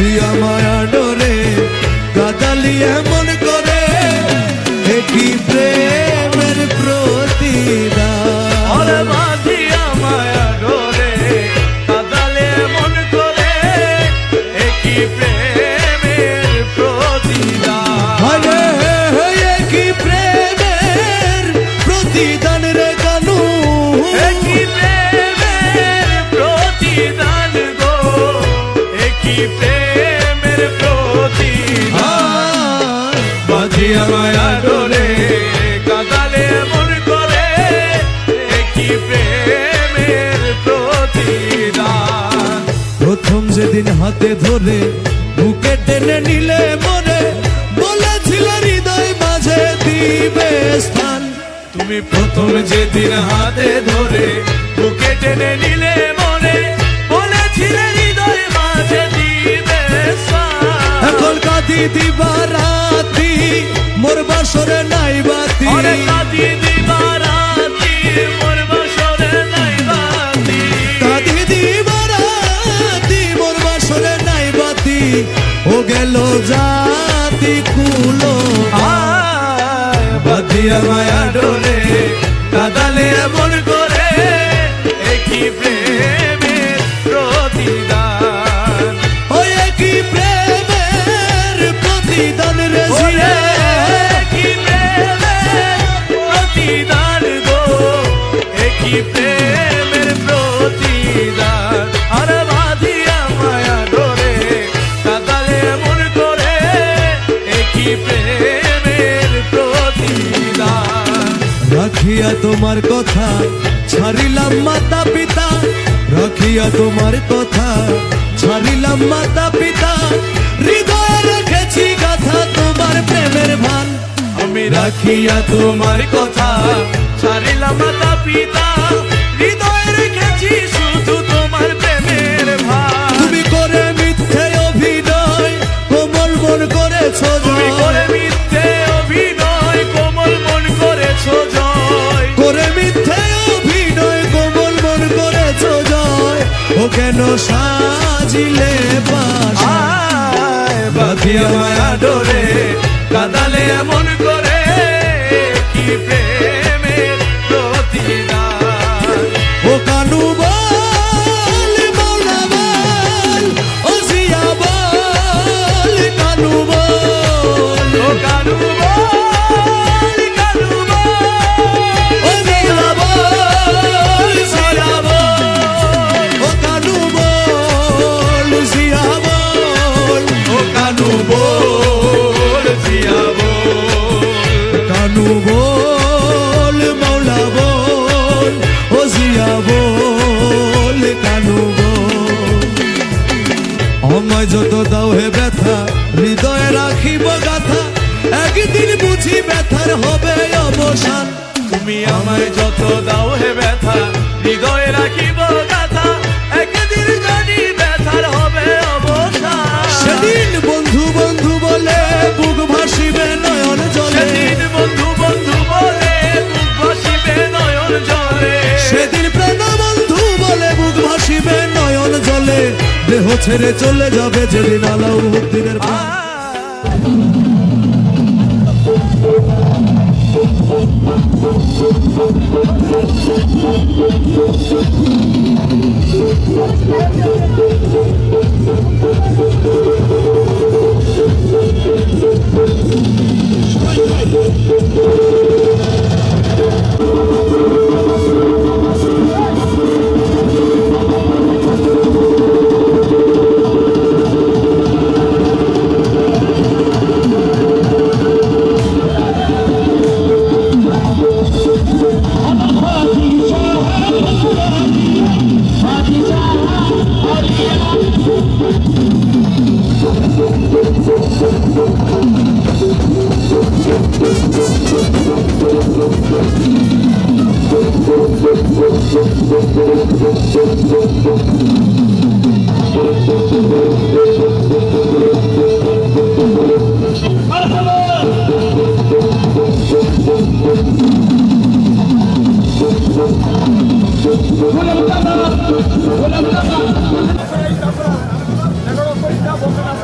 বাঁধিয়া মায়া ডোরে কাদালি এমন করে একই প্রেমের প্রতিদান বাঁধিয়া মায়া ডোরে কাদালে এমন করে একই প্রেমের প্রতিদান একই প্রেমের প্রতিদান রে কানু একই প্রেমের প্রতিদান গো একই প্রেমের প্রতিদান বাঁধিয়া মায়া ডোরে কাদালে এমন করে একই প্রেমের প্রতিদান প্রথম যেদিন হাতে ধরে বুকে টেনে নিলে মরে বলেছিল হৃদয় মাঝে দিবে স্থান তুমি প্রথম যেদিন হাতে ধরে বুকে টেনে নিলে মনে বলেছিলে হৃদয় মাঝে দিবে স্থান। এখন কাঁদি দিবা রাতি মোর বাসরে নাই বাতি অরে কাঁদি দিবা রাতি মোর বাসরে নাই বাতি কাঁদি দিবা রাতি মোর বাসরে নাই বাতি ও গেল জাতি কুলো আয় বাঁধিয়া মায়া ডোরে কাদালে এমন করে একই প্রেমের প্রতিদান ওই একই প্রেমের প্রতিদান রে জিয়া একই প্রেমের প্রতিদান গো একই প্রেমের প্রতিদান আর বাঁধিয়া মায়া ডোরে কাদালে এমন করে একই প্রেমের প্রতিদান রাখিয়া তোমার কথা ছাড়িলাম মাতা পিতা রাখিয়া তোমার কথা ছাড়িলাম মাতা পিতা হৃদয়ে রেখেছি গাথা তোমার প্রেমের ভান আমি রাখিয়া তোমার কথা ছাড়িলাম মাতা পিতা হৃদয়ে রেখেছি শুধু তোমার প্রেমের ভান তুমি করে মিথ্যে অভিনয় কোমল মন করেছো তুমি করে মিথ্যে অভিনয় কোমল মন করেছো জয় করে মিথ্যে অভিনয় কোমল মন করেছো জয় ও কেন সাজিলে বাসা আয় বাঁধিয়া মায়া ডোরে কাদালে এমন করে কি প্রেমের প্রতিদান ও কানু বল মৌলা বল ও জিয়া বল কানু বল ও কানু বল কানু বল ও জিয়া বল জিয়া বল ও কানু বল জিয়া বল ও কানু বল জিয়া বল কানু বল মৌলা বল ও জিয়া বল কানু বল আমায় যত দাও হে ব্যথা হৃদয়ে রাখিব গাথা একদিন বুঝি ব্যথার হবে অবসান তুমি আমায় যত দাও হে ব্যথা হৃদয়ে রাখিব গাথা একদিন জানি ব্যথার হবে অবসান সেদিন বন্ধু বন্ধু বলে বুক ভাসিবে নয়ন জলে সেদিন বন্ধু বন্ধু বলে বুক ভাসিবে নয়ন জলে সেদিন প্রেম বন্ধু বলে বুক ভাসিবে নয়ন জলে দেহ ছেড়ে চলে যাবে যেদিন আলাউদ্দিনের প্রাণ। Hola,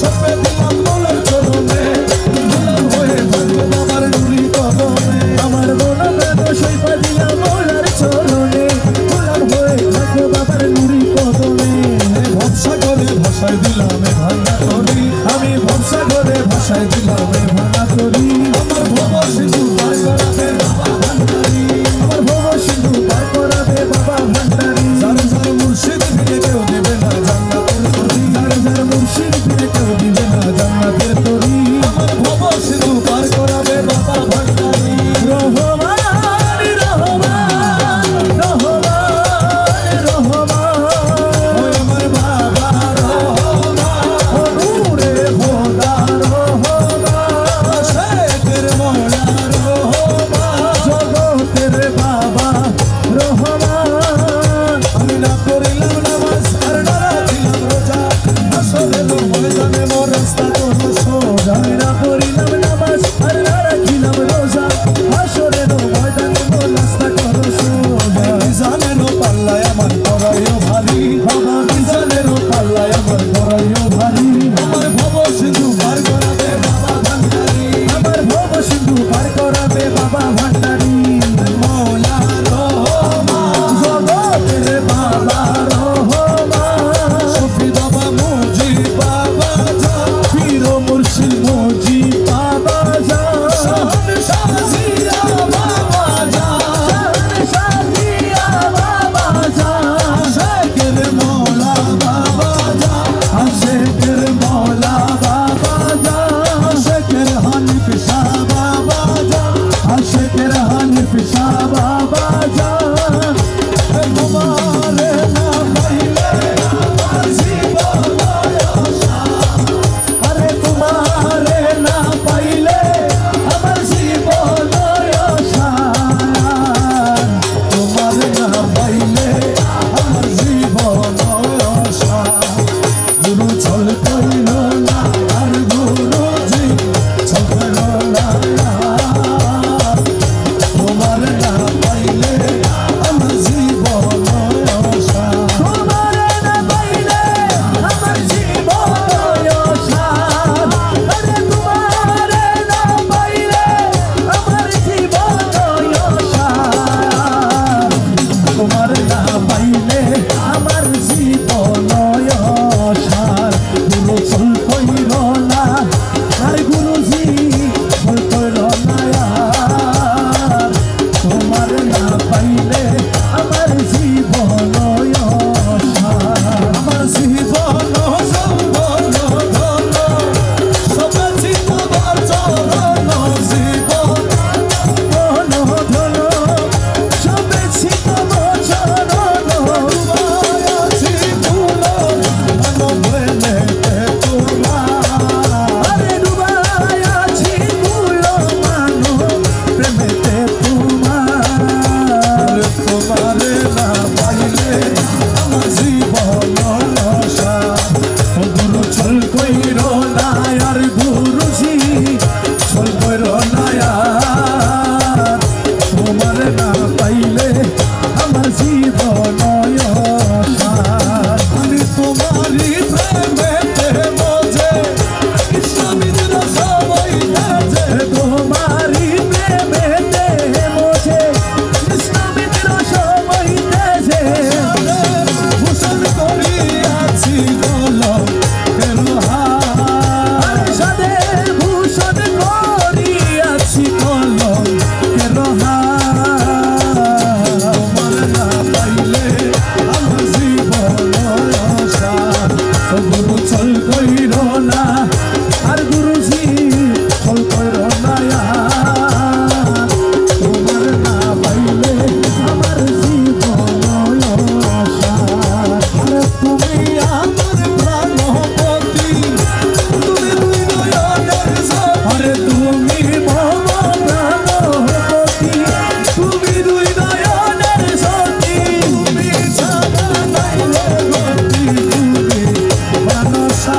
সপে দিলাম মোলার চরণে গোলাম হয়ে থাকবো বাবার নুরি কদমে আমার মনে বেদ সইপা দিলাম মোলার চরণে গোলাম হয়ে থাকবো বাবার নুরি কদমে ভরসা করে ভাষায় দিলাম এ ভাঙা তরি আমি ভরসা করে ভাষায় দিলাম এ ভাঙা তরি আমার ভব সিন্ধু পার করাবে বাবা ভান্ডারি আমার ভব সিন্ধু পার করাবে বাবা ভান্ডারি যার যার মুর্শিদ ফিরে কেউ দিবে না জান্নাতের তরি যার যার মুর্শিদ ফিরে কেউ দিবে না জান্নাতের তরি আমার ভব সিন্ধু পার করাবে বাবা ভান্ডারি রহমান রহমান রহমান রহমান ওই আমার বাবা রহমান ও নূরে খোদা রহমান শেখের মওলা রহমান জগতের বাবা রহমান আমি না করিলাম নামাজ আর না রাখিলাম রোজা আসলে তো ময়দানে মোর রাস্তা কোনো সোজা আমি না করিলাম নামাজ আর না রাখিলাম রোজা আসলে তো ময়দানে মোর রাস্তা কোনো সোজা মিজানেরও পাল্লায় আমার করাইও ভারী বাবা মিজানেরও পাল্লায় আমার করাইও ভারী আমার ভব সিন্ধু পার করাবে বাবা ভান্ডারি আমার ভব সিন্ধু পার করাবে বাবা ভান্ডারি মওলা রহমান জগতের বাবা রহমান শফি বাবা মুজিব বাবা জান পীর ও মুর্শিদ মুজিব বাবা জান শাহন শাহজিয়া বাবা জান শাহন শাহজিয়া বাবা জান শেখের মওলা বাবা জান শেখের মওলা বাবা জান শেখের হানিফ শাহ বাবা জান শেখের হানিফ শাহ বাবা জান তোমারে না পাইলে আমার জীবন আরে তোমারে না পাইলে আমার জীবন তোমার না পাইলে আমার জীবন গুরু চল কইল না আর গুরুজি চল কইল না তোমার না পাইলে আমার জীবন তোমার না পাইলে আমার জীবন আরে তোমার না পাইলে আমার জীবন তোমার না পাইলে আমার জীবন গুরু চল কইল না আর গুরুজি চল কইল না তোমার না পাইলে আমার জীবন আমার জীবন সম্বল ধন সবে চিতবার চরণ জীবন ধন ধন সবে চিতবার চরণ আছি ফুল মনে তোমার আরে ডুবাই আছি ফুল মানো প্রেমেতে তোমার তোমারে না পাইলে আমার জীবন গুরু চল কইর না আর গুরুজি চল কইর না তোমার না পাইলে আমার জীবন আমি তোমারই প্রেমেতে মজে ইসলামীদের সবাই যে তোমারই প্রেমেতে মজে ইসলামীদের সবাই যে ভূষণ করিয়াছি কলম সাদের ভূষণ করিয়াছি কলম তোমার না পাইলে আমার জীবন গুরু চল কইর না আর গুরুজি চল কইর না তোমার না পাইলে আমার জীবন তুমি আমার প্রাণপতি তুমি দুই নয়নের আরে তুমি মম প্রাণপতি তুমি দুই নয়নের সতী তুমি ছাড়া নাইলে গতি তুমি মানসা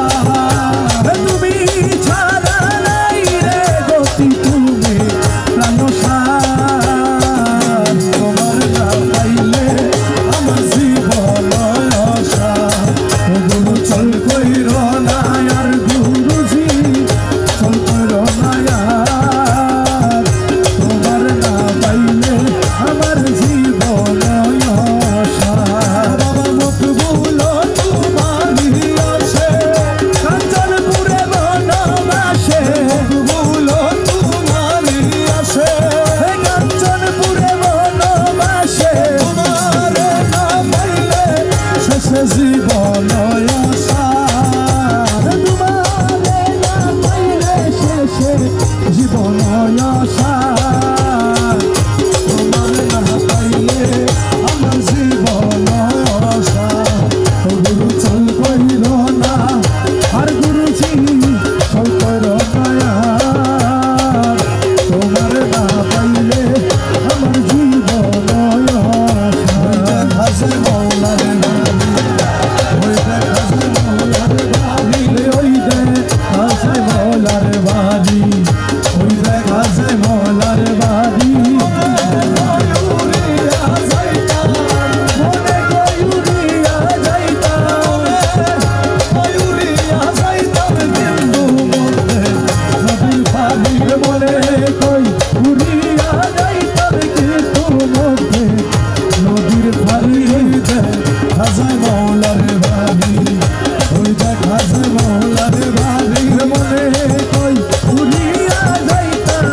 খাজা মৌলার বাড়ি মনে কই উড়িয়া যাইতাম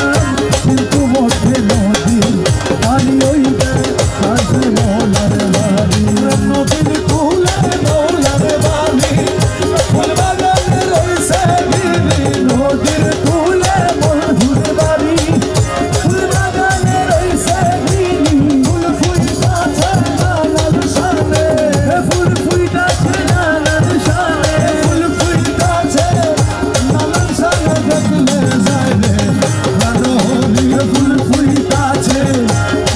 কিন্তু মধ্যে নদী পানি ওই খাজা মৌলার বাড়ি নদীর কুলে মৌলার বাড়ি ফুল বাগানে রইছে বিবি নদীর কুলে মধুর বাড়ি ফুল বাগানে রইছে বিবি ফুল ফুইতাছে নানার সামনে ফুল ফুইতাছে নানার সামনে ফুল ফুইতাছে নানার সামনে দেখলে যায় রে রানো হলি ফুল ফুইতাছে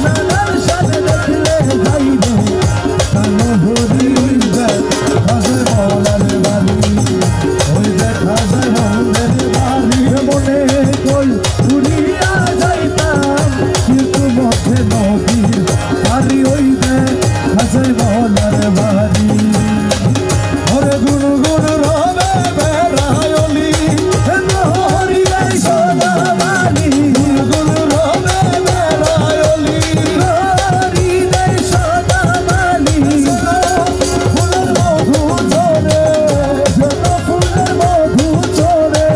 নানার সামনে দেখলে যাই রে রানো হলি খাজা মৌলার বাড়ি ওই দেখা যায় মৌলার বাড়ি মনে কই উড়িয়া যাইতাম কিন্তু মধ্যে নদীর বাড়ি ওই দেখা যায় মৌলার বাড়ি ওরে গুরু গুরু রবে বেড়ায়লি হরি গাই সদা বাণী গুরু গুরু রবে বেড়ায়লি হরি গাই সদা বাণী ফুলের মধু চরে যেন ফুলের মধু চরে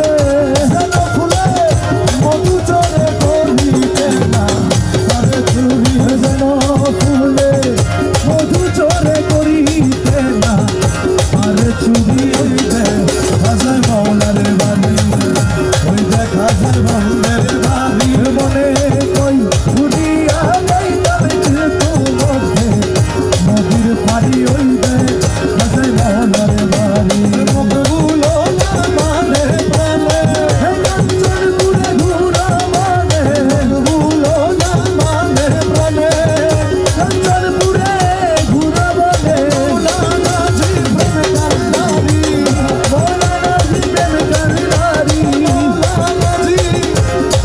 যেন ফুলের মধু চরে করিতে না তারে চুরি যেন ফুলে মধু চরে করিতে না তারে চুরি খাজা মৌলার বাড়ি ওই দেখা যায় মৌলার বাড়ি মনে কই উড়িয়া যাইতাম কিন্তু মধ্যে নদীর পাড়ি ওই খাজা মৌলার বাড়ি মুখগুলো না মানে প্রাণে কাঞ্চন ঘুরে ঘুরা মানে মুখগুলো না মানে প্রাণে কাঞ্চন ঘুরে ঘুরা মানে মৌলানা জি প্রেম কান্নারি মৌলানা জি প্রেম কান্নারি মৌলানা জি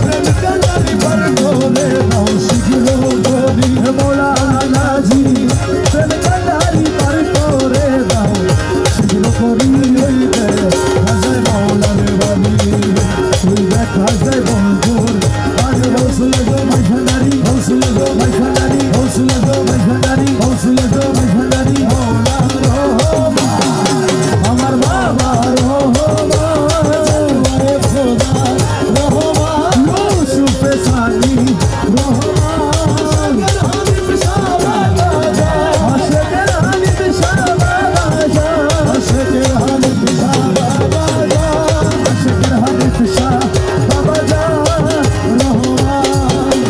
প্রেম কান্নারি বার করে নাও শিখলো গরি মৌলানা জি প্রেম কান্নারি বার করে নাও শিখলো গরি ওই খাজা মৌলার বাড়ি ওই দেখা যায় বন্ধুর আর হৌসলে গো মাইখানারি হৌসলে গো মাইখানারি হৌসলে গো মাইখানারি হৌসলে গো মাইখানারি মৌলা রহমান আমার বাবা রহমান জলওয়ায়ে খোদা রহমান ইউসুফে সানি রহমান আশেকের হানিফ শাহ বাবা আশেকের হানিফ শাহ বাবা আশেকের হানিফ শাহ বাবা রহমান রহমান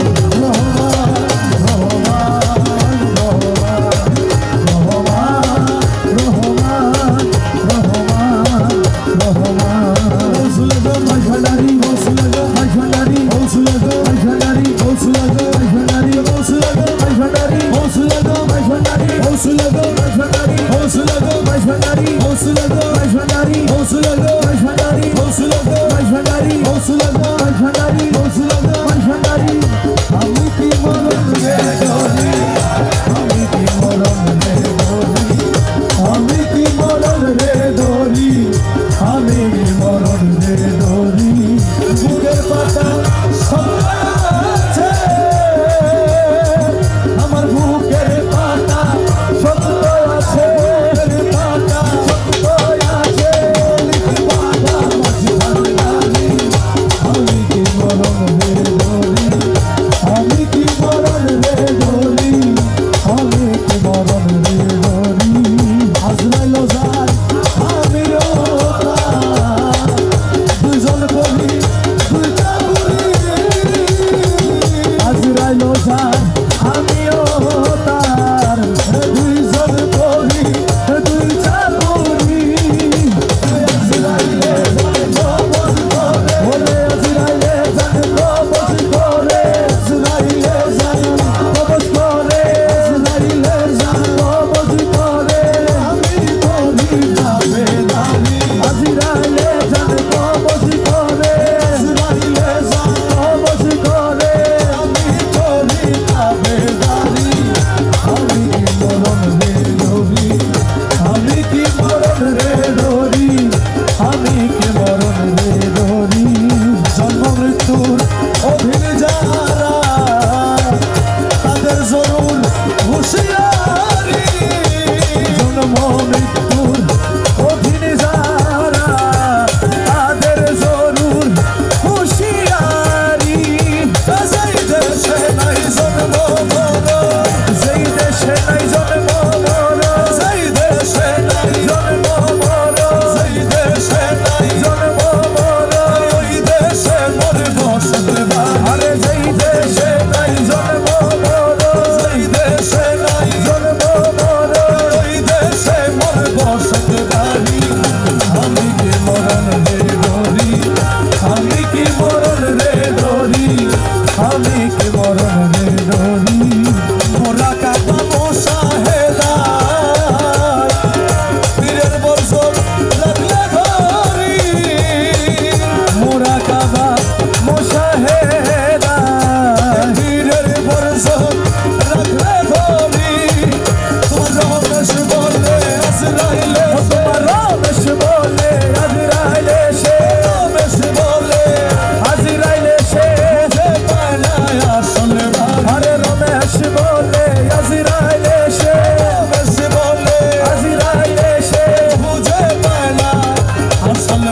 আমি কি মরণ রে গরি আমি কি মরণ রে গরি আমি কি মরণ রে দরি আমি কি মরণ রে দরি বুকের পাতা আছে আমার বুকের পাতা সত্য আছে পাতা সত্য আছে পাতা মাঝখানে আমি কি মরণ রে দরি আমি কি মরণ রে দরি আমি কি মরণ রে দরি আজরাইল যায় আমি রোতা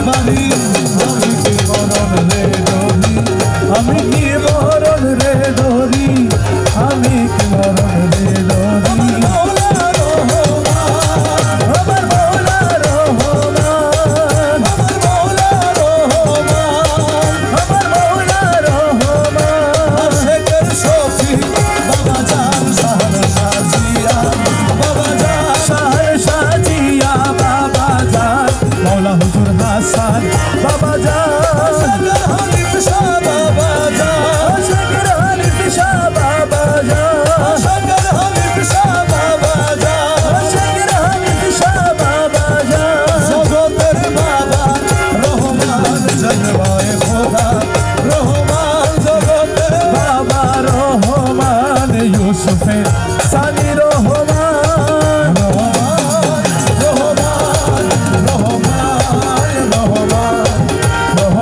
বাড়ি আমি কি মরণ রে ধরি আমি কি মরণ রে ধরি আমি কি মরণ রে ধরি আমার মৌলা রহমান আমার মৌলা রহমান আমার মৌলা রহমান শেখর শফি বাবা জান শাহর সাজিয়া বাবা জান শাহর সাজিয়া বাবা জান মৌলা হুজুর হাসান বাবা জান শেখর হানিফ শাহ বাবা জান শেখর হানিফ শাহ বাবা জান শেখর হানিফ শাহ বাবা জান শেখর হানিফ শাহ বাবা জান জগতের বাবা রহমান জলওয়ায়ে খোদা রহমান জগতের বাবা রহমান ইউসুফে সানি রহমান রহমান রহমান রহমান রহমান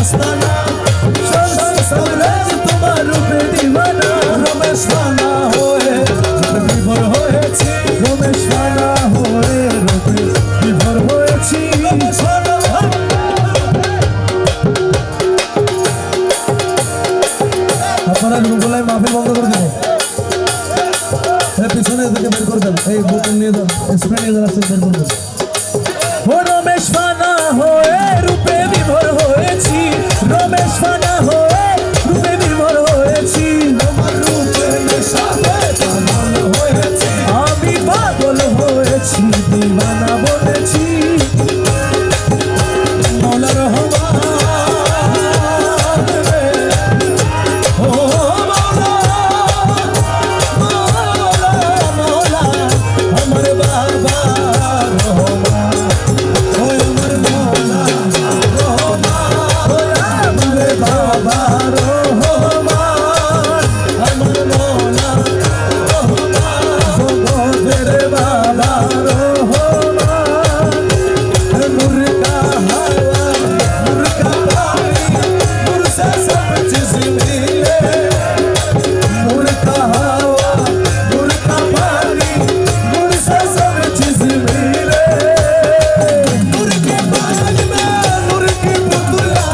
मस्ताना संसार তোমার রূপে দিওয়ানা রমেশ ফানা হয়ে বিভোর হয়েছি রমেশ ফানা হয়ে রূপে বিভোর হয়েছি আপনারা গলায় মাহফিল বন্ধ করে দেবো পিছনে থেকে বের করে দেন এই বোতল নিয়ে দেন স্প্রে নিয়ে দেন বের করে দেন ও রমেশ ফানা হয়ে রূপে বিভোর হয়েছি রমেশ ফানা হয়ে রূপে বিভোর হয়েছি তোমার রূপে নেশাতে পাগল হয়েছি আমি পাগল হয়েছি দিওয়ানা বলেছি মৌলা রহমান ও মৌলা মৌলা মৌলা আমার বাবা রহমান ও আমার মৌলা রহমান ও আমার বাবা রহমান আমার মৌলা রহমান জগতের বাবা রহমান নূর का हवा नूर का पानी नूर से सब चीज मिले नूर का हवा नूर का पानी नूर से सब चीज मिले नूर के बालक में नूर की पुतला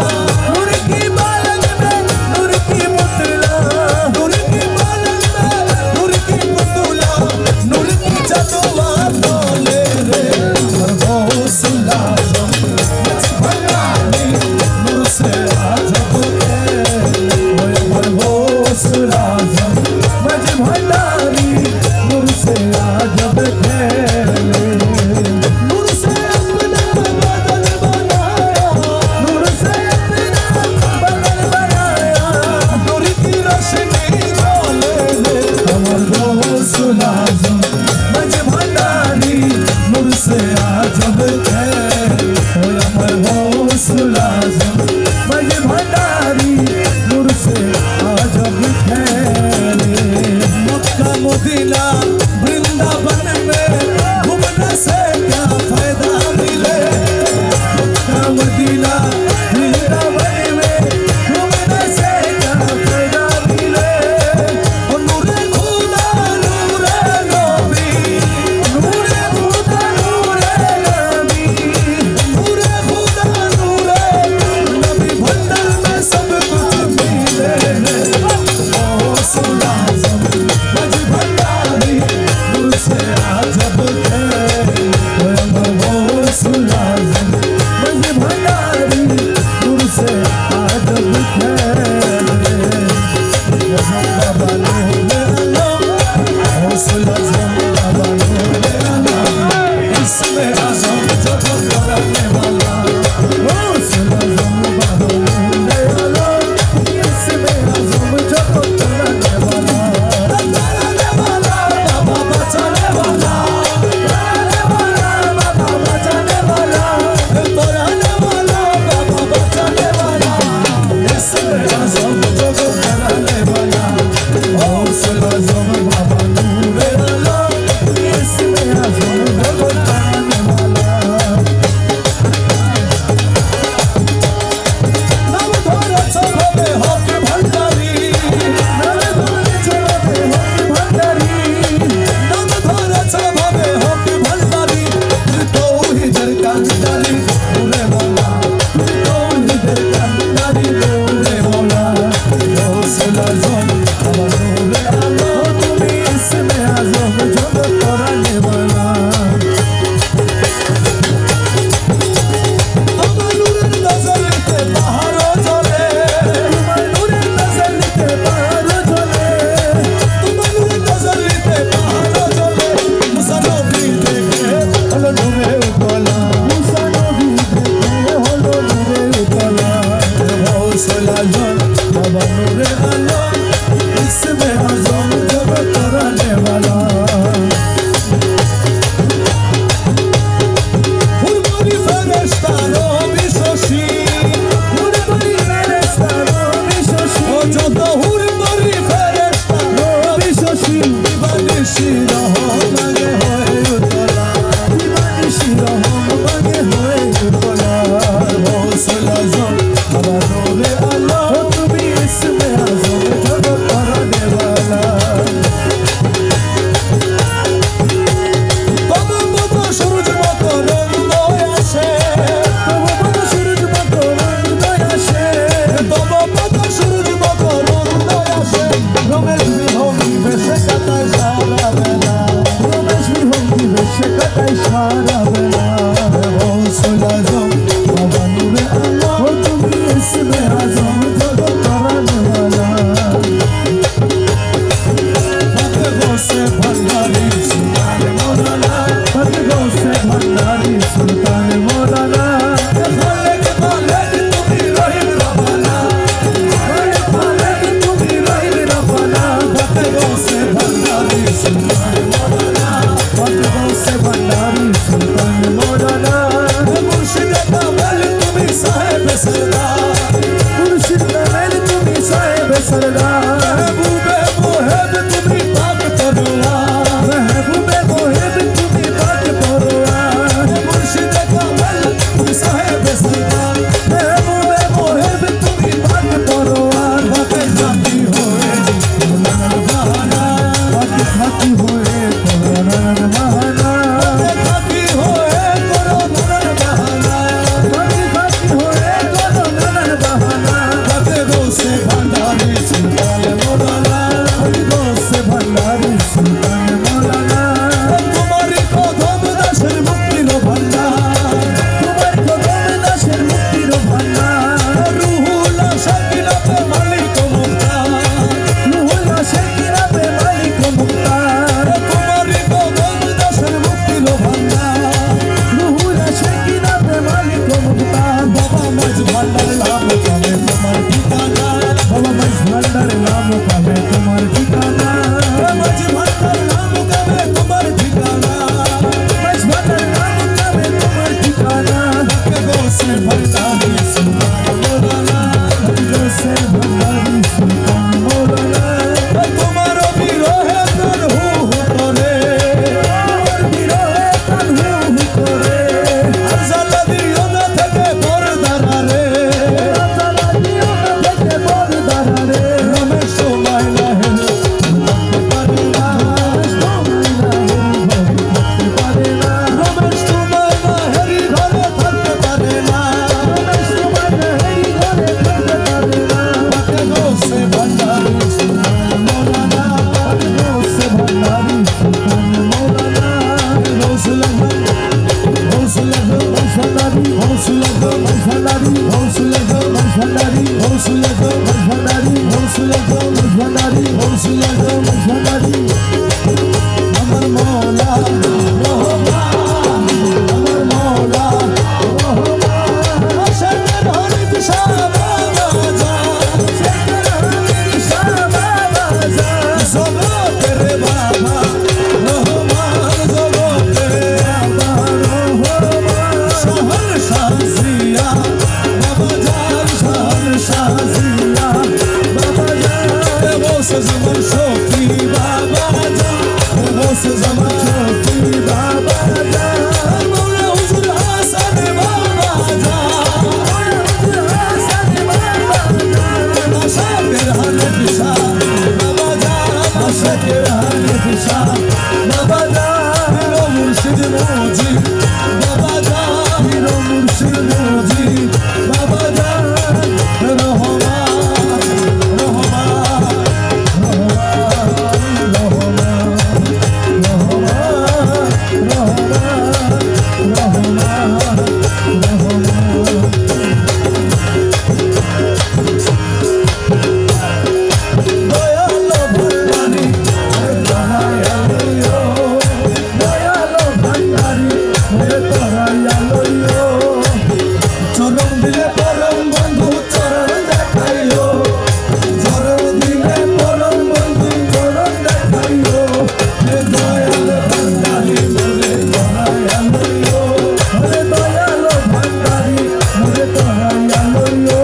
नूर की बालक में नूर की पुतला नूर की बालक में नूर की पुतला नूर की चतुआ बोले रे गौसला नूर से आजब मज भंडारी नूर से आजब खेले नूर से अपना बदल बनाया नूर से अपना बदल बनाया नूर की रोशनी बोले रे अमर गौसल आजम मज भंडारी नूर से आजब खेले अमर गौसल आजम मज भंडारी नूर से आजब खेले मक्का मदीना वृंदावन में घूमने से क्या फायदा मिले मक्का मदीना वृंदावन में घूमने से क्या फायदा मिले और नूरे खुदा नूरे नबी नूरे खुदा नूरे नबी नूरे खुदा नूरे नबी भंडार में सब कुछ मिले गौसल आजम मज भंडारी नूर से आजब खेले गौसल आजम मज भंडारी नूर से आजब खेले बाबा नूरे आलम गौसल आजम बाबा नूरे आलम इसमें आजम जब करने वाला गौसल आजम बाबा नूरे आलम इसमें आजम जब करने वाला बाबा बचाने वाला बाबा बचाने वाला तोराने वाला बाबा बचाने वाला इसमें आजम जब करने वाला गौसल आजम बाबा नूरे आलम इसमें आजम जब करने वाला नाम धोरा चढ़ावे हक भंडारी नाम धोरा चढ़ावे हक भंडारी नाम धोरा चढ़ावे हक भंडारी तौहीदर कांडारी नूरे मौला तौहीदर कांडारी नूरे मौला गौसल आजम बाबा नूरे आलम तुमी इसमें आजम जब कराने वाला আমার নূরের নজরিতে পাহাড় জ্বলে তোমার নূরের নজরিতে পাহাড় জ্বলে তোমার নূরের নজরিতে পাহাড় জ্বলে মুসা নবী দেখে হলো নূরে উতলা মুসা নবী দেখে হলো নূরে উতলা গৌसल आजम बाबा नूरे आलम इसमें आजम जब कराने वाला হুরমরি ফেরেশতা নবী শশী হুরমরি ফেরেশতা নবী শশী ও যত হুরমরি ফেরেশতা নবী শশী দিবানিশি রহম লাগে হয়ে উতলা দিবানিশি রহম লাগে হয়ে উতলা গৌसल आजम বাবা सरदार महबूबे मोहिब तुम्ही पाक परवार महबूबे मोहिब तुम्ही पाक परवार मुर्शिद कामल तुम साहेब सरदार महबूबे मोहिब तुम्ही पाक परवार बाकी खाती होए कोरोना बहाना बाकी खाती होए कोरोना बहाना बाकी खाती होए कोरोना बहाना बाकी खाती होए कोरोना बहाना बाकी से भंडारी सुल्तान मौलाना से भंडारी सुल्तान मौलाना तुम्हारी को धोम दाशर मुक्ति लो भंडार तुम्हारी को धोम दाशर मुक्ति लो भंडार रूहुल्लाह शकीला पे मालिक मुख्तार रूहुल्लाह शकीला पे मालिक मुख्तार तुम्हारी को धोम दाशर मुक्ति लो भंडार रूहुल्लाह शकीला पे मालिक मुख्तार बाबा मज भंडार लाभ चले तुम्हार ठिकाना बाबा मज भंडार नाम पावे तुम्हार ठिकाना मज भंडार नाम पावे तुम्हार ठिकाना मज भंडार नाम पावे तुम्हार ठिकाना भक्तों से भंडारी सुल्तान मौलाना भक्तों से भंडारी सुल्तान मौलाना तुम्हारो विरोह तन हो करे तुम्हार विरोह तन हो करे अरजाला दियो ना थके बरदारा रे अरजाला दियो ना थके बरदारा रे रमेश तो माइला है परेला रमेश तो माइला है घरे थकते परेला रमेश तो माइला है घरे थकते परेला भक्तों से भंडारी सुल्तान मौलाना भक्तों से भंडारी सुल्तान मौलाना हौसला हौसला भंडारी हौसला भंडारी हौसला भंडारी हौसला भंडारी हौसला भंडारी हौसला भंडारी अमर मौला रहमान अमर मौला रहमान शंकर हरि दिशा बाबा जा शंकर हरि दिशा बाबा जा सोलो तेरे बाबा रहमान सोलो तेरे बाबा रहमान शहर शाजिया बाबा जान शहर शाजिया बाबा जान वो से जमन शोकी बाबा जान वो से जमन शोकी बाबा जान मौला हुजूर हसन बाबा जान मौला हुजूर हसन बाबा जान शाकिर हले दिशा बाबा जान शाकिर हले दिशा बाबा जान हीरो मुर्शिद मोजी बाबा जान हीरो मुर्शिद मोजी बाबा जान रहमान दयालो भंडारी दयालो भंडारी दयालो चरण दिले परम बंधु चरण देखाइयो चरण दिले परम बंधु चरण देखाइयो हे दयाल भंडारी मोरे दयालो हे दयालो भंडारी मोरे दयालो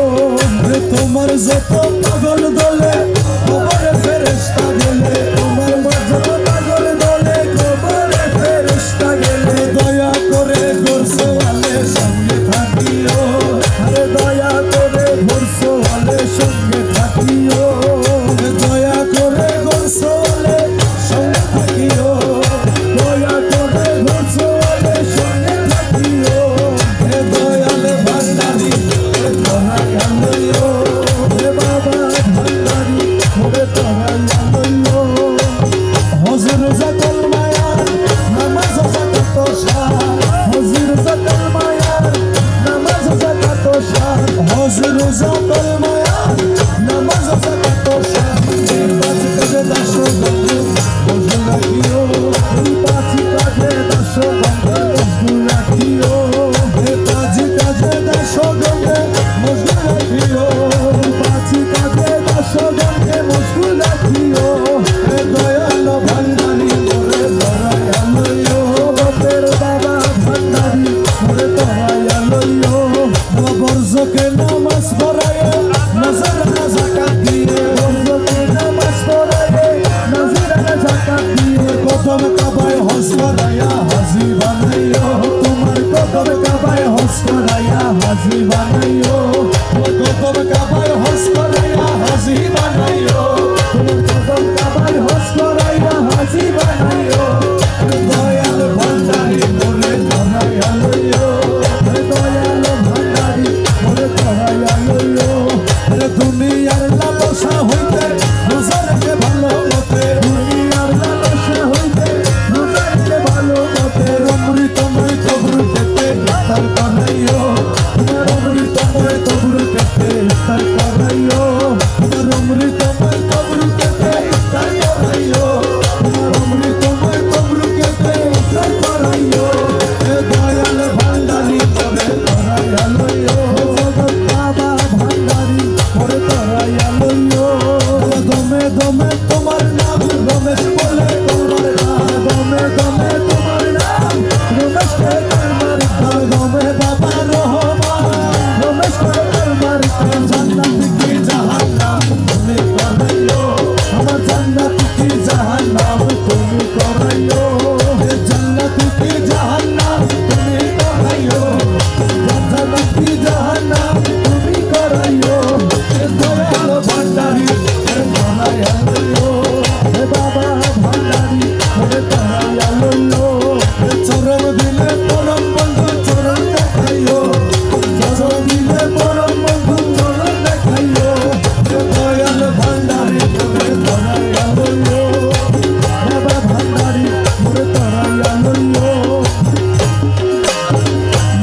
हे তোমার যত পাগল দলে কবরে ফেরেশতা গেলে তোমার যত পাগল দলে কবরে ফেরেশতা গেলে দয়া করে গোরসওয়ালে সঙ্গে থাকিও আরে দয়া করে গোরসওয়ালে সঙ্গে থাকিও দয়া করে গোরসওয়ালে সঙ্গে থাকিও দয়া করে গোরসওয়ালে সঙ্গে থাকিও হে দয়াল ভণ্ডারি হে দয়াল হে বাবা ভণ্ডারি হে দয়াল করাইয়া হাজি বানাইও তোমার কদম কাবায় হস করাইয়া হাজি বানাইও কদম কাবায় হস করাইয়া হাজি বানাইও তোমার কদম কাবায় হস করাইয়া হাজি বানাইও দয়াল ভান্ডারি মোরে করাইয়া লইও দয়াল ভান্ডারি মোরে করাইয়া লইও দুনিয়ার লালসা হইতে নজরকে ভালো মতে দুনিয়ার লালসা হইতে নজরকে ভালো মতে অমৃতময় তবরু পেতে তার করাইও তোমার অমৃতময় তবরু পেতে তার করাইও তোমার অমৃতময় তবরু পেতে তার করাইও তোমার অমৃতময় তবরু পেতে তার করাইও দয়াল ভান্ডারি করে করাইয়া লইও বাবা ভান্ডারি করে করাইয়া লইও দমে দমে তোমার নাম রমেশ বলে তোমার নাম দমে দমে তোমার নাম রমেশ তোমার নাম দমে বাবা রহমান রমেশ তোমার নাম জান্নাত কি জাহান্নাম তুমি করাইও আমার জান্নাত কি জাহান্নাম তুমি করাইও জান্নাত কি জাহান্নাম তুমি করাইও জান্নাত কি জাহান্নাম তুমি করাইও দয়াল ভান্ডারি করাইয়া লইও বাবা ভান্ডারি করাইয়া লইও চরণ দিলে পরম বন্ধু চরণ দেখাইও চরণ দিলে পরম বন্ধু চরণ দেখাইও দয়াল ভান্ডারি করাইয়া লইও বাবা ভান্ডারি করাইয়া লইও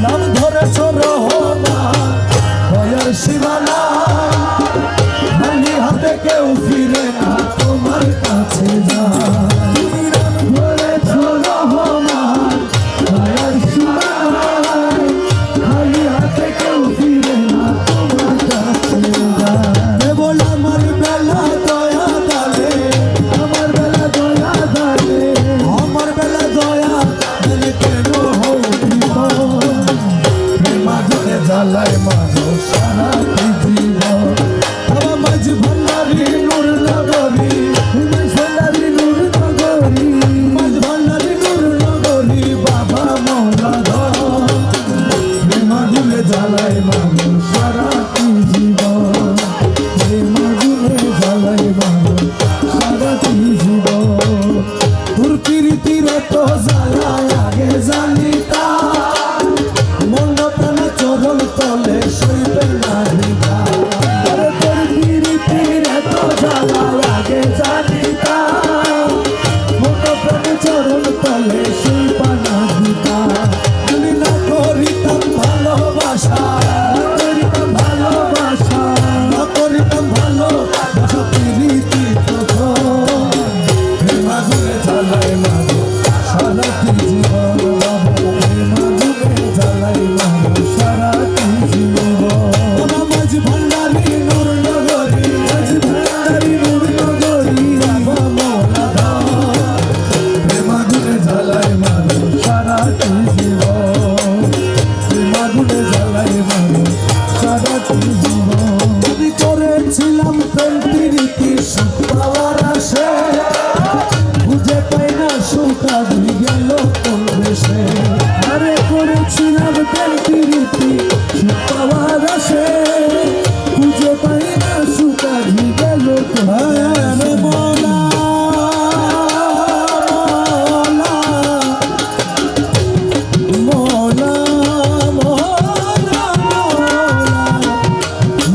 নাম ধরেছ রহমান দয়ার সীমানা খালি হাতে কেউ ফিরে না তোমার কাছে যায় তুমি নাম ধরেছ রহমান দয়ার সীমানা খালি হাতে কেউ ফিরে না তোমার কাছে যায় বল আমার বেলা দয়া দালে আমার বেলা দয়া দালে আমার বেলা দয়া দালে কেন হও মাঝে জ্বালায় মানুষ সারা জীবন বাবা মাঝ ভান্ডারি নূর নগরী ভান্ডারি নূর নগরী মাঝ ভান্ডারি নূর নগরী বাবা মৌলা মাঝে জ্বালায় মানুষ সারা জীবন মাঝে জ্বালায় মানুষ সারা জীবন তোর প্রীতিরে তো জ্বালায় আগে জানিতা চরণ তলে শুইবে না তোর পিড়িতিরে তো জ্বালা লাগে জানিতা চরণ তলে শুইবা না দিতা আমি না করিতাম ভালোবাসা করিতাম ভালোবাসা না করিতাম ভালোবাসা পিড়িতি মাঝে জ্বালায় মাঝে সারাটি জীবন মাঝে জ্বালায় মাঝে সারাটি জীবন মাঝ ভান্ডারি নূর নগরী মাঝ ভান্ডারি নূর নগরী বাবা মৌলা মাঝে জ্বালায় মাঝে সারাটি জীবন মাঝে জ্বালায় মাঝে সারাটি জীবন আমি করেছিলাম প্রেম প্রীতি সুখ পাওয়ার আশে বুঝে পাই না সুখ আজ গেল কোন দেশে আরে করেছিলাম প্রেম প্রীতি সুখ পাওয়ার আশে বুঝে পাই না সুখ আজ গেল কোন দেশে মৌলা মৌলা মৌলা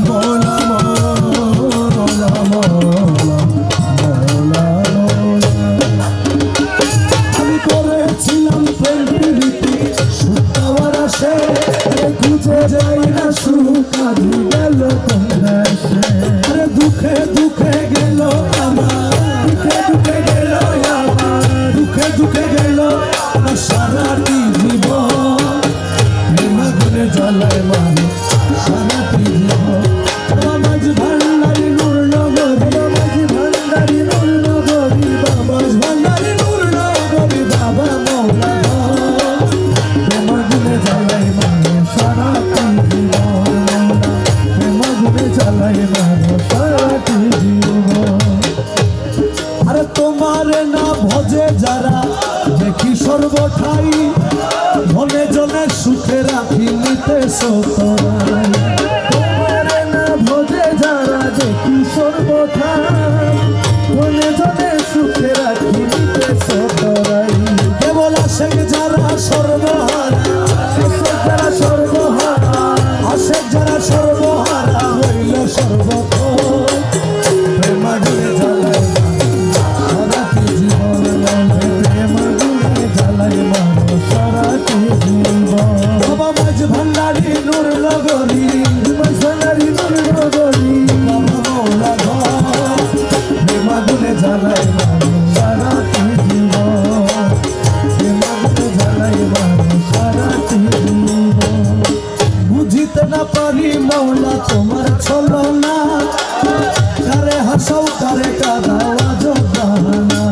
মৌলা মৌলা মৌলা মৌলা আমি করেছিলাম প্রেম প্রীতি সুখ পাওয়ার আশে খুঁজে যাই না সুখ আজ গেল কোন দেশে আরে দুঃখে দুঃখে গেল আমার দুঃখে দুঃখে গেল আমার দুঃখে দুঃখে গেল আমার সারাটি জীবন মাগুনে জ্বালায় মানুষ সারাটি জীবন মাঝ ভান্ডারি নূর নগরী মাঝ ভান্ডারি নূর নগরী বাবা ভান্ডারি নূর নগরী বাবা মৌলা মাগুনে জ্বালায় মানুষ সারাটি জীবন মাগুনে জ্বালায় মানুষ সারাটি জীবন আরে তোমার না ভজে যারা দেখি সর্বঠাই মনে জনে সুখে রাখি নিতেছ তোরাই তোমারে না ভোজে যারা দেখি সর্বঠাই মনে জনে সুখে রাখি নিতেছ তোরাই কেবল আসে যারা সর্বহারা যারা সর্বহারা আসে যারা সর্বহারা হইল সর্বক্ষণ প্রেমাগুলে জ্বালায় সারাটি জীবন প্রেমাগুলে জ্বালায় মানো সারাটি জীবন বাবা মাঝ ভান্ডারি নূর নগরী ভান্ডারি নূর নগরী বাবা মৌলা ঘর প্রেমাগুলে জ্বালায় মানো সারাটি জীবন প্রেমাগুলে জ্বালায় মানো সারাটি জীবন বুঝিতে না পারি মৌলা তোমার ছলনা কারে হাসাও কারে কাঁদাও আজব বাহানা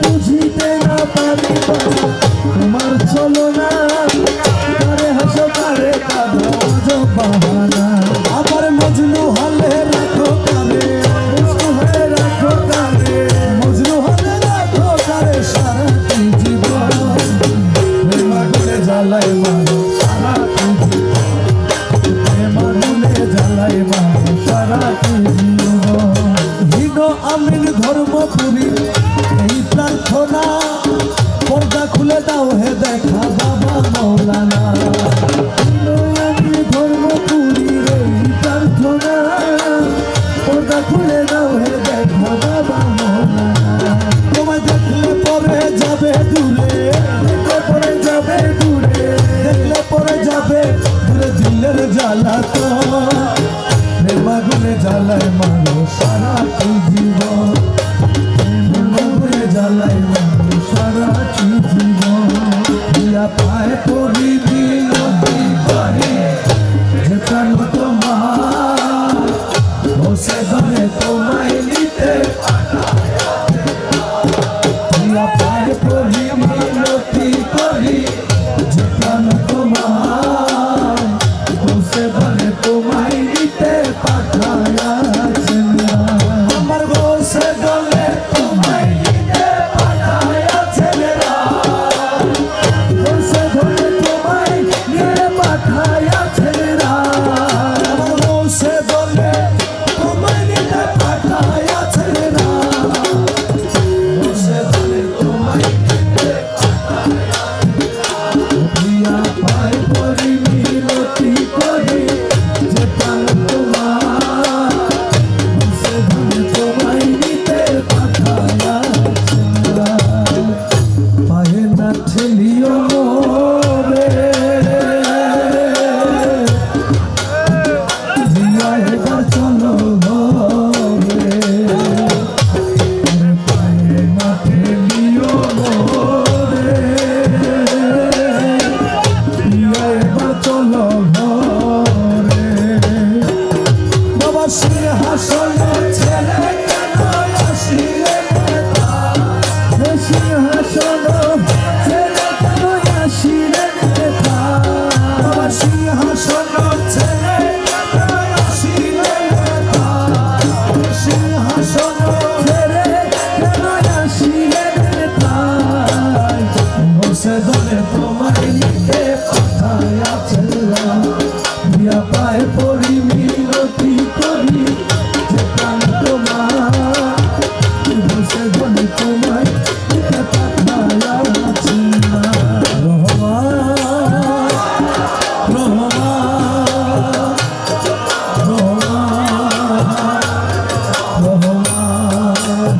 বুঝিতে না পারি তোমার ছলনা কারে হাসাও কারে কাঁদাও আজব বাহানা আবার মজনু হলে রাখো কারে মজনু হলে রাখো কারে মজনু হলে রাখো কারে সারাটি জীবন প্রেমাগুলে জ্বালায় মানো সারাটি প্রেমাগুলে জ্বালায় মানো সারাটি জীবন হীন আমিন ধর্মপুরী এই প্রার্থনা পর্দা খুলে দাও হে দেখা বাবা মৌলানা হীন আমিন ধর্মপুরীর এই প্রার্থনা পর্দা খুলে দাও হে দেখা বাবা মৌলানা তোমায় দেখলে পরে যাবে দূরে দেখলে পরে যাবে দূরে দেখলে পরে যাবে দূরে দিলের জ্বালা তো প্রেমাগুলে জ্বালায় মানো সারাটি জীবন প্রেমাগুলে জ্বালায় মানো সারাটি জীবন দিয়া পায় পড়ি বিনতি করে যে প্রাণ তোমার বসে ধরে তোমায় নিতে দিয়া পায় পড়ি বিনতি করি যে প্রাণ তোমার বসে ধরে তোমায় নিতে পাঠায়াছেন আমার বসে দলে তোমায় নিতে পাঠায়াছেন বসে ধরে তোমায় নিতে পাঠায়াছেন আমার বসে দলে তোমায় নিতে পাঠায়াছেন বসে ধরে তোমায় নিতে প্রিয়া পায় পরি মিনতি করি যে প্রাণ তোমার বসে ধরে তোমায় নিতে পাঠায়াছেন পায়ে না ঠেলিও রে দিয়া এবার চলো রে পায়ে না ঠেলিও রে দিয়া এবার চলো রে বাবা সিংহাসন ছেড়ে কেন আসিলে নেতা সিংহাসন ছেড়ে কেন আসিলে নেতা বাবা সিংহাসন ছেড়ে কেন আসিলে নেতা সিংহাসন ছেড়ে কেন আসিলে নেতা বসে ধরে তোমায় নিতে পাঠায়াছেন দিয়া পায় পড়ি মিনতি করি যে প্রাণ তোমার বসে ধরে তোমায় নিতে পাঠায়াছেন রহমান রহমান রহমান রহমান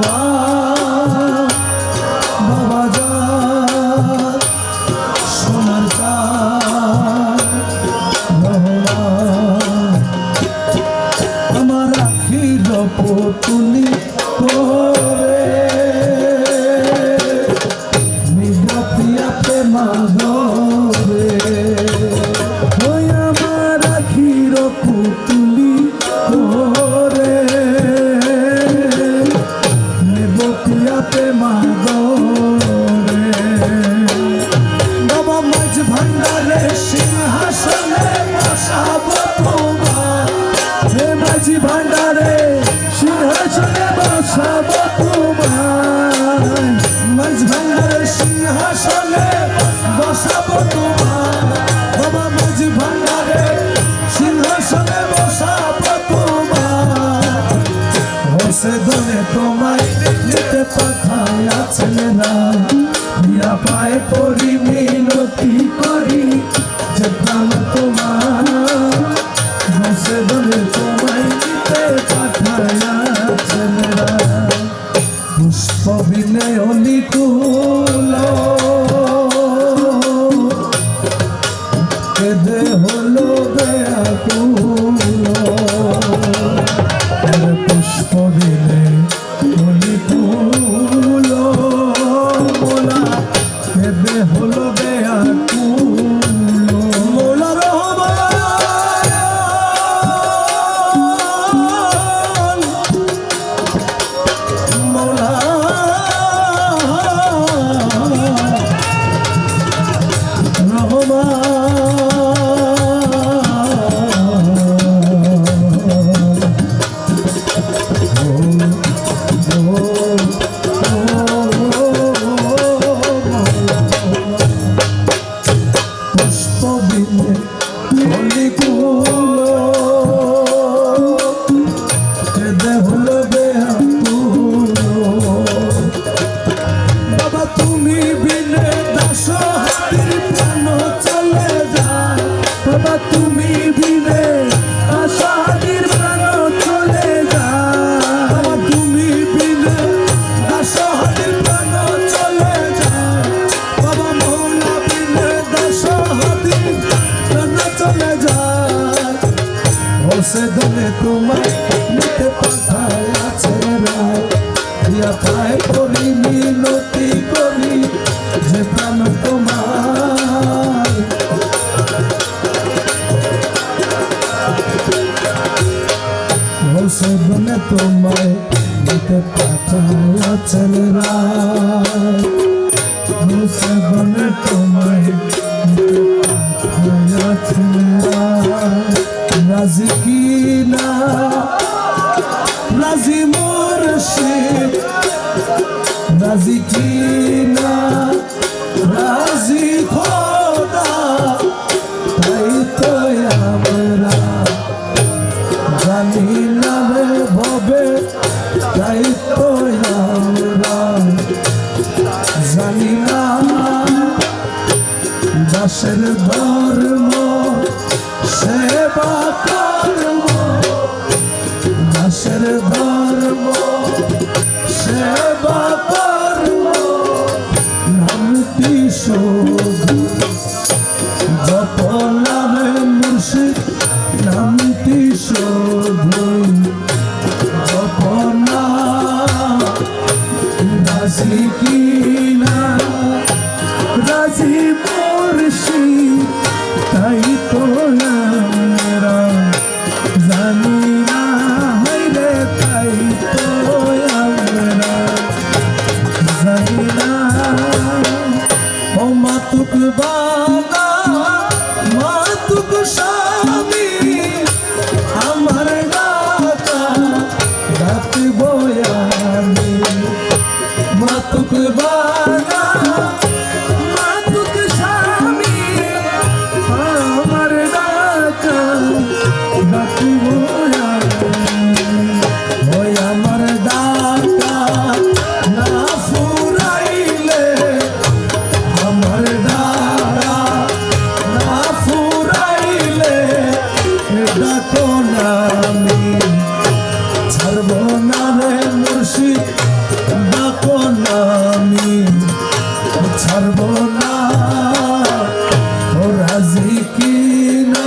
রহমান বাবা যান সোনার চাঁদ রহমান আমার আখির পুতুলি করে নিগতিয়াতে মাধবে ওই আমার আখির পুতুলি করে নিগতিয়াতে মাধবে বাবা মাঝ ভান্ডারে সিংহাসনে বসাবো তোমার মাঝি ভান্ডারে সিংহাসনে বসাবো তোমার করি মিনতি করি যে প্রাণ তোমার বসে বলে তোমায় নিতে পাঠাইয়াছেন পুষ্প বিনে অলিকুল কেঁদে হলো বেয়াকুল পুষ্প বিনে অলিকুল মোলা কেঁদে হলো বেয়াকুল মোলা রহমান মোলা তুমি বিনে আশাদের প্রাণ চলে যায় তুমি বিনে আশাদের প্রাণ চলে যায় বাবা মৌলা বিনে আশাদের প্রাণ চলে যায় বসে দলে তোমায় নিতে পাঠাইয়াছে ইয়া পায় করি মিনতি করি যে প্রাণ তোমার বনে তোমায় নিতে পাঠাইয়াছেন বনে তোমায় নিতে পাঠাইয়াছেন রাজি কি না রাজি মুর্শিদ রাজি কি না রাজি খোদা তাই তো আমরা জানি না রে ভবে তাই তো আমরা জানি না দাসের ধর্ম সেবা কর্ম দাসের ধর্ম সেবা কর্ম নামটি শুধু যত নামে মুর্শিদ নামটি শুধু যপনা রাজি কিনা রাজি মুর্শিদ তাই তো আমরা জানি না হইলে তাই তো আমরা জানি না ও মাতুক বাবা মাতুক স্বামী আমার ডাকা ডাকব আমি মাতুক বাবা মাতুক স্বামী আমার ডাকা ডাকব ওই আমার ডাকা না ফুরাইলে আমার ডাকা না ফুরাইলে ডাকো না আমি ছাড়ব না রে মুর্শিদ ডাকো না আমি ছাড়ব না ও রাজি কি না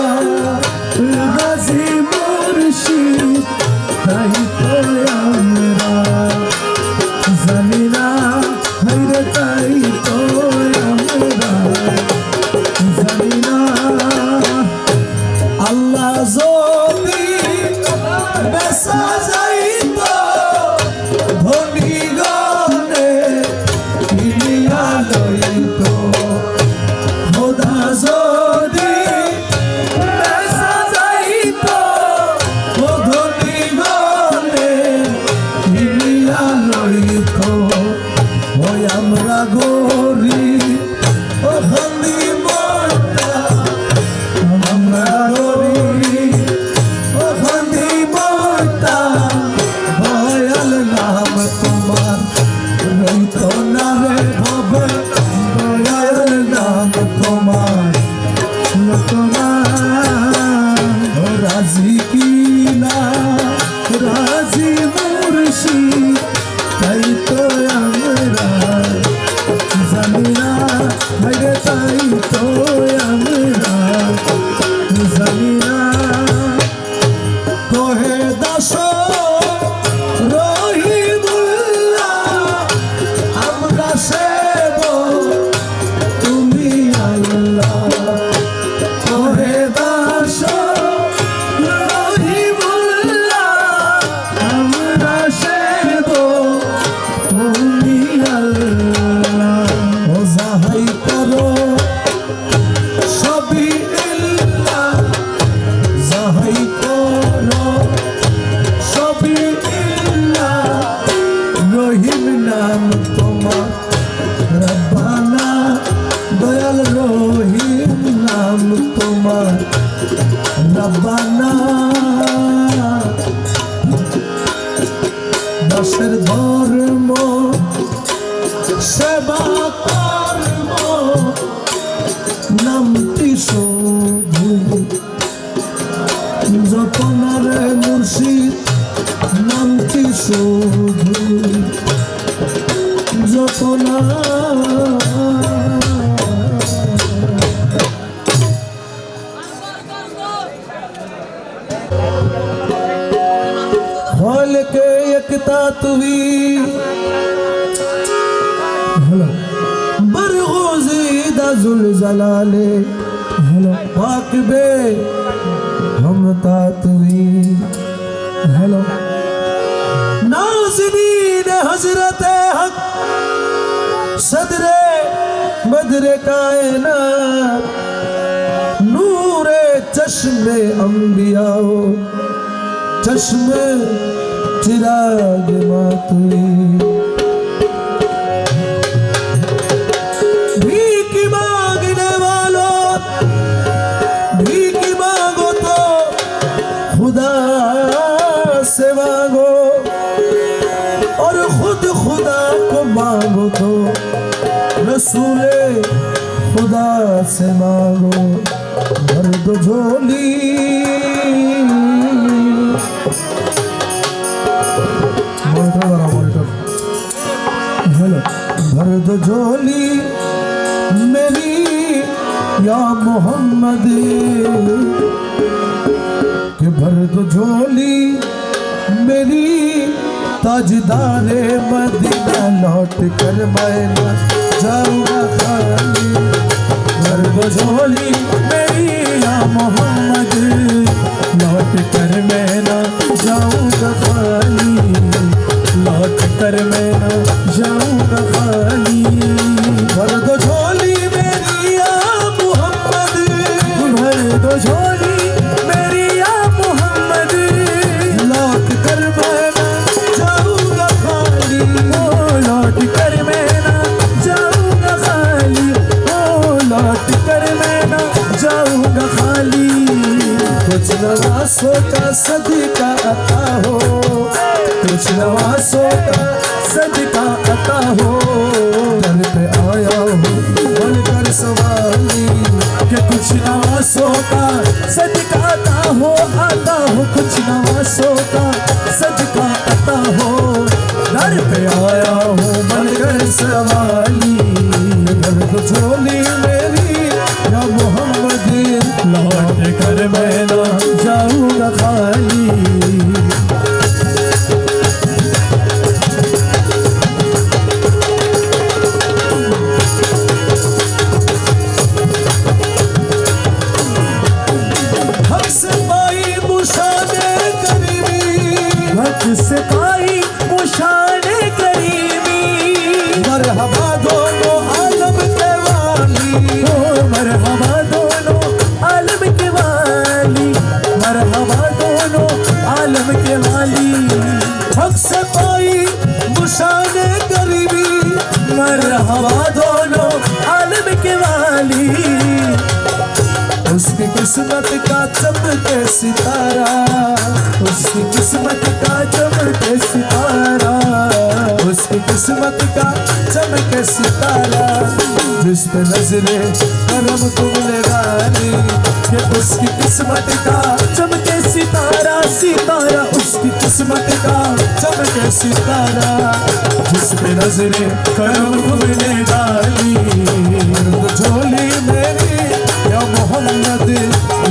রাজি মুর্শিদ তাই তো আমরা জানি না হাইরে তাই তো আমরা জানি না আল্লাহ যদি বেসা যাইত ধনী গনে কিনিয়া লইত খোদা যদি বেসা যাইত ধনী গনে কিনিয়া লইত ওই আমরা গরিব ও খান্দি মরতা আমরা গরিব ও খান্দি মরতা खोल के यकता तुवी बरगोज़ीदा जुलजलाले पाक बे हमता तुवी नाज़नीन हज़रत हक सदरे बदरे कायनात नूरे चश्मे अंबियाओ चश्मे चिराग मातुई भीख मांगने वालों भीख मांगो तो खुदा से मांगो और खुद खुदा को मांगो तो रसूले खुदा से मांगो भर दो झोली भर दो झोली मेरी या मोहम्मद के भर दो झोली मेरी ताजदारे मदीना लौट कर मैं न जाऊंगा खाली भर दो झोली मेरी या मोहम्मद लौट कर मैं न जाऊंगा खाली लौट कर मैं न जाऊंगा खाली भर दो झोली मेरी या मोहम्मद भर दो झोली मेरी या मोहम्मद लौट कर मैं न जाऊंगा खाली लौट कर मैं न जाऊंगा खाली लौट कर मैं न जाऊंगा खाली कुछ नवासों का सदका अता हो कुछ नवासों का सदका अता हो दर पे आया हूँ बनकर सवाली कि कुछ नवासों का सदका अता हो कुछ नवासों का सदका अता हो दर पे आया हूँ बनकर सवाली दर तो झोली मेरी या मोहम्मद लौट कर मैं ना जाऊंगा खाली से पाई मुशाने करीमी मरहबा दोनों आलम के वाली मरहबा दोनों आलम के वाली मरहबा दोनों आलम के वाली हक से पाई मुशाने करीमी मरहबा दोनों आलम के वाली उसकी किस्मत का चमके सितारा उसकी किस्मत का चमके सितारा उसकी किस्मत का चमके सितारा जिस पे नजरे करम तुमने डाली कि उसकी किस्मत का चमके सितारा सितारा उसकी किस्मत का चमके सितारा जिस पे नजरे करम तुमने डाली झोली मेरी या मोहम्मद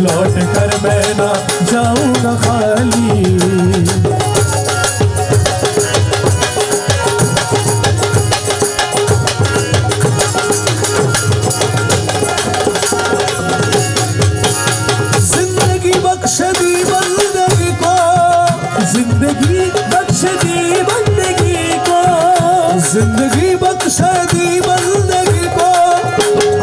लौट कर मैं ना जाऊंगा खाली जिंदगी बख्श दी बंदगी को जिंदगी बख्श दी बंदगी को जिंदगी बख्श दी बंदगी को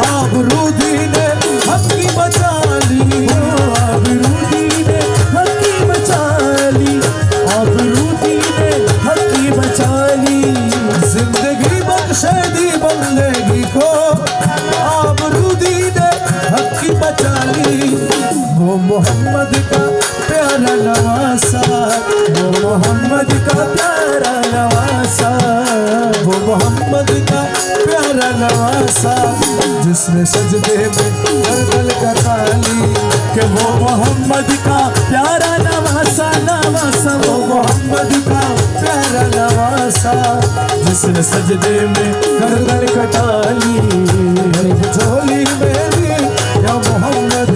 आबरूदी ने हकी बचा ली आबरूदी ने हकी बचा ली आबरूदी ने हकी बचा ली जिंदगी बख्श दी बंदगी को आबरूदी ने हकी बचा ली वो मोहम्मद का प्यारा नवासा वो मोहम्मद का प्यारा नवासा वो मोहम्मद का प्यारा नवासा जिसने सजदे में गर्दन कटा ली कि वो मोहम्मद का प्यारा नवासा नवासा वो मोहम्मद का प्यारा नवासा जिसने सजदे में गर्दन कटा ली झोली मेरी या मोहम्मद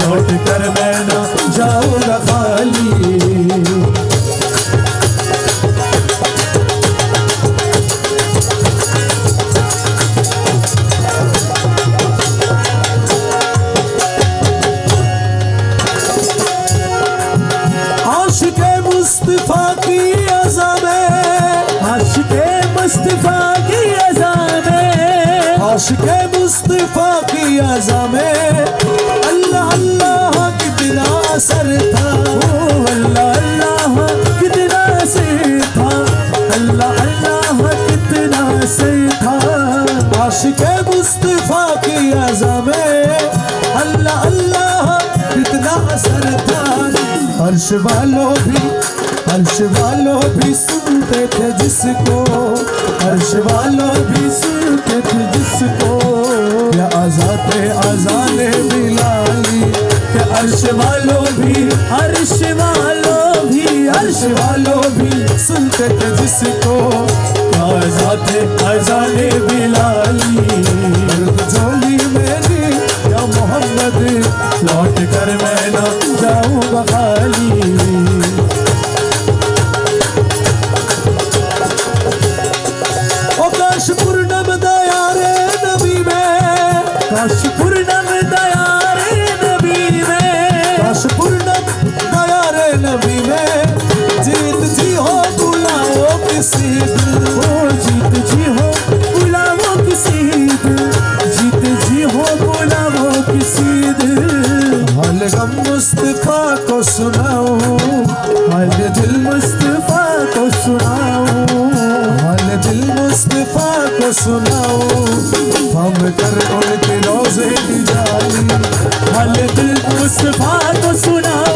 लौट कर मैं ना जाऊंगा खाली मुस्तफा की अज़ा में, आशिक़े मुस्तफा की अज़ा में, आशिक़े मुस्तफा की अज़ा में अल्लाह अल्लाह कितना असर था, अल्लाह अल्लाह कितना असर था, अल्लाह अल्लाह कितना असर था। आशिक़े मुस्तफा की अज़ा में अल्लाह अल्लाह कितना असर था। अर्श वालों भी सुनते थे जिसको, अर्श वालों भी सुनते थे जिसको, या आज़ाने बिलाली, या अर्श वालों भी सुनते थे जिसको, आज़ाने बिलाली। झोली मेरी या मोहम्मद, लौट कर मैं ना जाऊँ खाली। काश पूर्णम दया रे नबी में, काश पूर्णम दया रे नबी में, काश पूर्णम दया रे नबी में, जीत जी हो बुलाओ किसी दिन, ओ जीत जी हो बुलाओ किसी दिन, जीत जी हो बुलाओ किसी दिन। हाल गम मुस्तफा को सुनाओ, हाल दिल मुस्तफा को सुनाओ, हाल दिल मुस्तफा को सुनाओ, हम कर उनके रोज़े की जाली, हाल दिल मुस्तफा को सुनाओ,